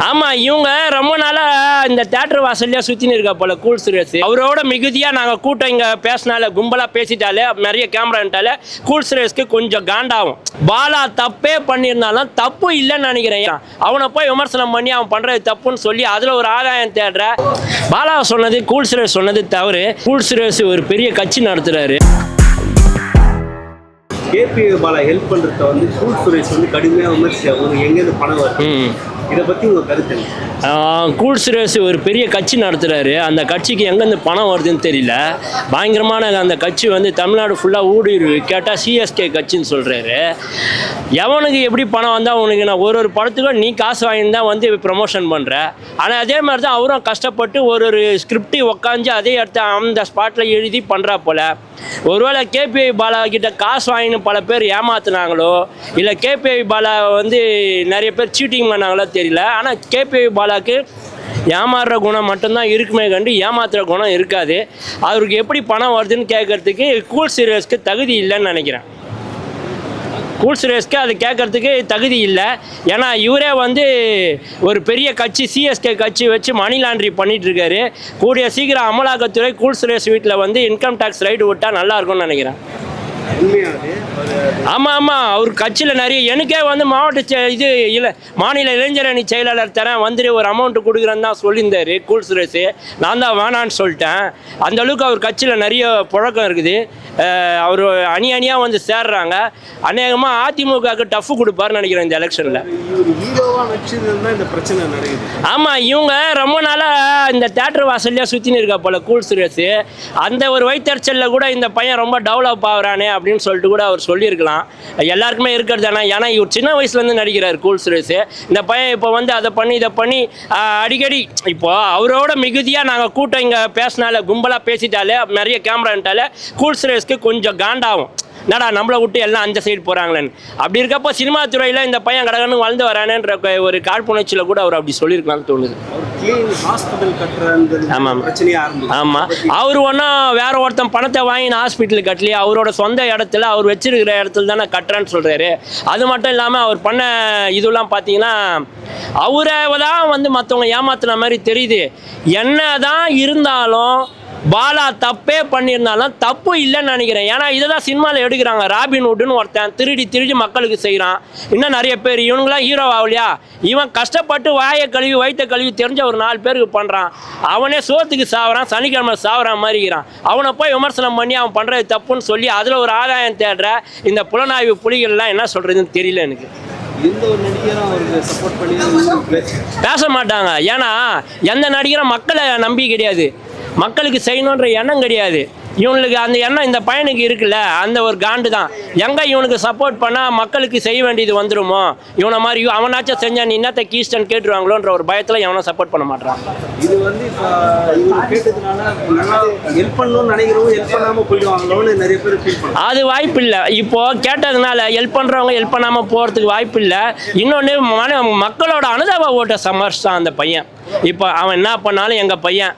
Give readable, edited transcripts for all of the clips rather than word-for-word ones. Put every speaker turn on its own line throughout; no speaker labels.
ஆமாம், இவங்க ரொம்ப நாளாக இந்த தேட்டர் வாசல்லையே சுற்றின்னு இருக்கா போல கூல் சுரேஷ். அவரோட மிகுதியாக நாங்கள் கூட்டம் இங்கே பேசினால கும்பலாக பேசிட்டாலே நிறைய கேமரான்ட்டாலே கூல் சுரேஷ்க்கு கொஞ்சம் காண்டாகும். பாலா தப்பே பண்ணியிருந்தாலும் தப்பு இல்லைன்னு நினைக்கிறேன். அவனை போய் விமர்சனம் பண்ணி அவன் பண்ணுறது தப்புன்னு சொல்லி அதில் ஒரு ஆதாயம் தேடுற பாலா சொன்னது கூல் சுரேஷ் சொன்னது தவறு. கூல் சுரேஷ் ஒரு பெரிய கட்சி நடத்துகிறாரு.
கேபி பாலா ஹெல்ப் பண்ணுறத வந்து கூல் சுரேஷ் வந்து கடுமையாக விமர்சிச்சார். உங்களுக்கு எங்கேருந்து பணம் வருது, இதை பற்றி உங்கள் கருத்து?
கூல் சுரேஷ் ஒரு பெரிய கட்சி நடத்துகிறாரு. அந்த கட்சிக்கு எங்கேருந்து பணம் வருதுன்னு தெரியல. பயங்கரமான அந்த கட்சி வந்து தமிழ்நாடு ஃபுல்லாக ஊடுருவி கேட்டால் சிஎஸ்கே கட்சின்னு சொல்கிறாரு. எவனுக்கு எப்படி பணம் வந்தால் உனக்கு நான் ஒரு படத்துக்கும் நீ காசு வாங்கி தான் வந்து ப்ரமோஷன் பண்ணுற. ஆனால் அதே மாதிரி தான் அவரும் கஷ்டப்பட்டு ஒரு ஸ்கிரிப்டி உக்காந்து அதே இடத்த அந்த ஸ்பாட்டில் எழுதி பண்ணுறா போல். ஒருவேளை கேபிஐ பாலா கிட்ட காசு வாங்கின்னு பல பேர் ஏமாத்துனாங்களோ இல்லை கேபிஐ பாலா வந்து நிறைய பேர் சீட்டிங் பண்ணாங்களோ தெரியல. ஆனால் கேபிஐ பாலாவுக்கு ஏமாறுற குணம் மட்டும்தான் இருக்குமே கண்டு ஏமாத்துற குணம் இருக்காது. அவருக்கு எப்படி பணம் வருதுன்னு கேட்கறதுக்கு கூல் சுரேஷ்க்கு தகுதி இல்லைன்னு நினைக்கிறேன். கூல் சுரேஷ்க்கு அது கேட்கறதுக்கு தகுதி இல்லை. ஏன்னா இவரே வந்து ஒரு பெரிய கட்சி சிஎஸ்கே கட்சி வச்சு மணி லாண்ட்ரி பண்ணிட்டு இருக்காரு. கூடிய சீக்கிரம் அமலாக்கத்துறை கூல் சுரேஷ் வீட்டில் வந்து இன்கம் டேக்ஸ் ரைடு விட்டால் நல்லா இருக்கும்னு நினைக்கிறேன். ஆமாம், அவர் கட்சியில் நிறைய எனக்கே வந்து மாவட்ட இது இல்லை மாநில இளைஞர் அணி செயலாளர் தரேன் வந்துட்டு ஒரு அமௌண்ட்டு கொடுக்குறேன்னு தான் சொல்லியிருந்தார் கூல் சுரேஷ். நான் தான் வேணான்னு சொல்லிட்டேன். அந்தளவுக்கு அவர் கட்சியில் நிறைய புழக்கம் இருக்குது. அவர் அணியாக வந்து சேர்றாங்க. அநேகமாக அதிமுகவுக்கு டஃப் கொடுப்பாருன்னு நினைக்கிறேன் இந்த எலெக்ஷனில். ஆமாம், இவங்க ரொம்ப நாளாக இந்த தேட்டர் வாசல்லையே சுற்றின்னு இருக்கா போல கூல் சுரேஷ். அந்த ஒரு வைத்தறிச்சலில் கூட இந்த பையன் ரொம்ப டெவலப் ஆகுறானே அப்படின்னு சொல்லிட்டு கூட அவர் சொல்லியிருக்கலாம். எல்லாருக்குமே இருக்கிறது தானே. ஏன்னா இவர் சின்ன வயசுலேருந்து நடிக்கிறார் கூல் சுரேஷ். இந்த பையன் இப்போ வந்து அதை பண்ணி இதை பண்ணி அடிக்கடி இப்போது அவரோட மிகுதியாக நாங்கள் கூட்டம் இங்கே பேசினால கும்பலாக பேசிட்டாலே நிறைய கேமரான்ட்டாலே கூல் சுரேஷ்க்கு கொஞ்சம் காண்டாகும். என்னடா நம்மளை விட்டு எல்லாம் அந்த சைடு போகிறாங்களேன்னு. அப்படி இருக்கப்போ சினிமா துறையில் இந்த பையன் கடகன்னு வளர்ந்து வரானேன்ற ஒரு காழ்ப்புணர்ச்சியில் கூட அவர் அப்படி சொல்லியிருக்கலாம்னு தோணுது. ஆமாம் ஆமாம், அவர் ஒன்றும் வேற ஒருத்தன் பணத்தை வாங்கி ஹாஸ்பிட்டல் கட்டலையே. அவரோட சொந்த இடத்துல அவர் வச்சிருக்கிற இடத்துல தானே கட்டுறேன்னு சொல்கிறாரு. அது மட்டும் இல்லாமல் அவர் பண்ண இதெல்லாம் பார்த்தீங்கன்னா அவரை தான் வந்து மற்றவங்க ஏமாத்துன மாதிரி தெரியுது. என்ன தான் இருந்தாலும் பாலா தப்பே பண்ணியிருந்தாலும் தப்பு இல்லைன்னு நினைக்கிறேன். ஏன்னா இதை தான் சினிமாவில் எடுக்கிறாங்க. ராபின்வுட்னு ஒருத்தன் திருடி மக்களுக்கு செய்கிறான். இன்னும் நிறைய பேர் இவனுங்களாம் ஹீரோ ஆகலையா? இவன் கஷ்டப்பட்டு வாயை கழுவி வயிற்ற கழுவி தெரிஞ்ச ஒரு 4 பேருக்கு பண்ணுறான். அவனே சோத்துக்கு சாவறான், சனிக்கிழமை சாவறான் மாதிரி இருக்கிறான். அவனை போய் விமர்சனம் பண்ணி அவன் பண்ணுறது தப்புன்னு சொல்லி அதில் ஒரு ஆதாயம் தேடுற இந்த புலனாய்வு புலிகள்லாம் என்ன சொல்கிறதுன்னு தெரியல எனக்கு. பேச மாட்டாங்க. ஏன்னா எந்த நடிகரும் மக்களை நம்பி கிடையாது, மக்களுக்கு செய்யணுன்ற எண்ணம் கிடையாது. இவனுக்கு அந்த எண்ணம் இந்த பையனுக்கு இருக்குல்ல, அந்த ஒரு காண்டு தான். எங்கே இவனுக்கு சப்போர்ட் பண்ணால் மக்களுக்கு செய்ய வேண்டியது வந்துடுமோ, இவனை மாதிரி அவனாச்சும் செஞ்சா நீ என்னத்தை கீஸ்டன் கேட்டுருவாங்களோன்ற ஒரு பயத்தில் எவனும் சப்போர்ட் பண்ண மாட்டான்.
இது வந்து ஹெல்ப் பண்ணணும்னு நினைக்கிறவங்க ஹெல்ப் பண்ணாமல் போயிடுவாங்களோன்னு நிறைய பேர் ஃபீல் பண்ணுறாங்க.
அது வாய்ப்பு இல்லை. இப்போது கேட்டதுனால ஹெல்ப் பண்ணுறவங்க ஹெல்ப் பண்ணாமல் போகிறதுக்கு வாய்ப்பு இல்லை. இன்னொன்று மக்களோட அனுதாப ஓட்டை சமர்ச்சான் அந்த பையன். இப்போ அவன் என்ன பண்ணாலும் எங்கள் பையன்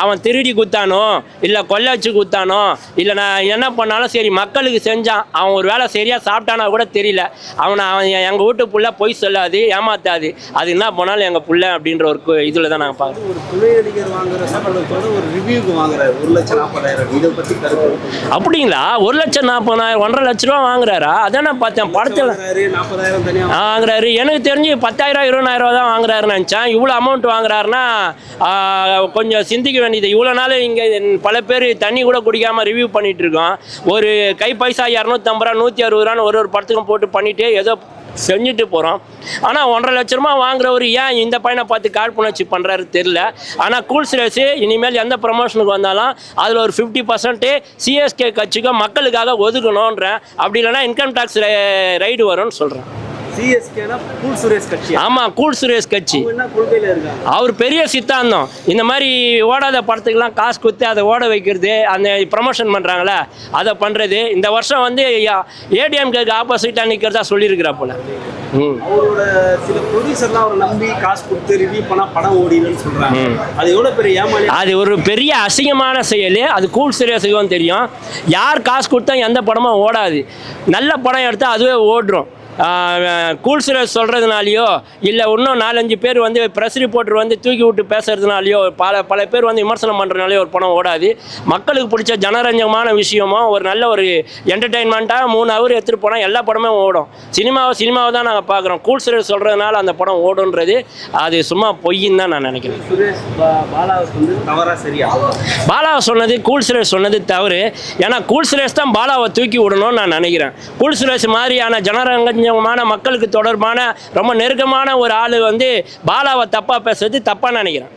அவன் திருடி குத்தானோ இல்லை கொள்ளை வச்சு குத்தானோ இல்லை நான் என்ன பண்ணாலும் சரி மக்களுக்கு செஞ்சான். அவன் ஒரு வேளை சரியாக சாப்பிட்டானா கூட தெரியல. அவன் எங்கள் வீட்டு புள்ள பொய் சொல்லாது, ஏமாத்தாது. அது என்ன பண்ணாலும் எங்கள் புள்ள அப்படின்ற ஒரு இதில் தான் நாங்கள் பார்க்குறோம்.
ஒரு துணை நடிகர் வாங்குற சம்பளத்தோட ஒரு ரிவ்யூக்கு வாங்குறாரு 1,40,000. இதை பற்றி கருத்து
அப்படிங்களா? 1,40,000 1,50,000 லட்ச ரூபா வாங்குறாரா? அதான் நான் பார்த்தேன் படத்தில்
40,000 தனியாக
வாங்குறாரு. எனக்கு தெரிஞ்சு 10,000 20,000 தான் வாங்குறாருன்னு நினச்சேன். இவ்வளோ அமௌண்ட் வாங்குறாருன்னா கொஞ்சம் சிந்திக்க வேண்டியது. இவ்வளோ நாள் இங்கே பல பேர் தண்ணி கூட குடிக்காமல் ரிவ்யூ பண்ணிகிட்டு இருக்கோம். ஒரு கை பைசா 250 ரூபா 160 ரூபான்னு ஒரு படத்துக்கும் போட்டு பண்ணிகிட்டே ஏதோ செஞ்சுட்டு போகிறோம். ஆனால் 1,50,000 லட்ச ரூபா வாங்குறவர் ஏன் இந்த பையனை பார்த்து காழ்ப்புணர்ச்சி பண்ணுறாரு தெரில. ஆனால் கூல் சுரேஷ் இனிமேல் எந்த ப்ரமோஷனுக்கு வந்தாலும் அதில் ஒரு 50% சிஎஸ்கே கட்சிக்கு மக்களுக்காக ஒதுக்கணுன்றேன். அப்படி இல்லைனா இன்கம் டேக்ஸ் ரைடு வரும்னு சொல்கிறேன்.
கூல் சுரேஷ் கட்சி.
ஆமாம், கூல் சுரேஷ் கட்சி. அவர் பெரிய சித்தாந்தம். இந்த மாதிரி ஓடாத படத்துக்கெல்லாம் காசு கொடுத்து அதை ஓட வைக்கிறது, அந்த ப்ரமோஷன் பண்ணுறாங்களே அதை பண்ணுறது. இந்த வருஷம் வந்து ஏடிஎம்கேக்கு ஆப்போசிட்டாக நிற்கிறதா சொல்லியிருக்கிறா போல.
அவரோட சில ப்ரொடியூசர்லாம் அவரை நம்பி காசு கொடுத்து ரிவ்யூ பண்ணால் படம் ஓடிடுன்னு சொல்கிறாங்க. அது எவ்வளோ பெரிய ஏமாளி. அது ஒரு பெரிய அசிங்கமான செயல். அது கூல் சுரேஷுக்கும் தெரியும். யார் காசு கொடுத்தா எந்த படமும் ஓடாது. நல்ல படம் எடுத்தால் அதுவே ஓடுறோம்.
கூல் சுரேஷ் சொல்கிறதுனாலையோ இல்லை இன்னும் 4-5 பேர் வந்து ப்ரெஸ் ரிப்போர்ட்டர் வந்து தூக்கி விட்டு பேசுறதுனாலையோ பல பேர் வந்து விமர்சனம் பண்ணுறதுனாலையோ ஒரு படம் ஓடாது. மக்களுக்கு பிடிச்ச ஜனரஞ்சகமான விஷயமோ ஒரு நல்ல ஒரு என்டர்டெயின்மெண்ட்டாக 3 ஹவர் எடுத்துகிட்டு போனால் எல்லா படமே ஓடும். சினிமாவை தான் நாங்கள் பார்க்குறோம். கூல் சுரேஷ் சொல்கிறதுனால அந்த படம் ஓடுன்றது அது சும்மா பொய்ன்னு தான் நான் நினைக்கிறேன்.
சுரேஷ் பாலாவை வந்து தவறா சரியா?
பாலாவை சொன்னது கூல் சுரேஷ் சொன்னது தவறு. ஏன்னா கூல் சுரேஷ் தான் பாலாவை தூக்கி விடணும்னு நான் நினைக்கிறேன். கூல் சுரேஷ் மாதிரியான ஜனரஞ்சகமான மக்களுக்கு தொடர்பான ரொம்ப நெருக்கமான ஒரு ஆள் வந்து பாலாவை தப்பாக பேசுறது தப்பாக நினைக்கிறேன்.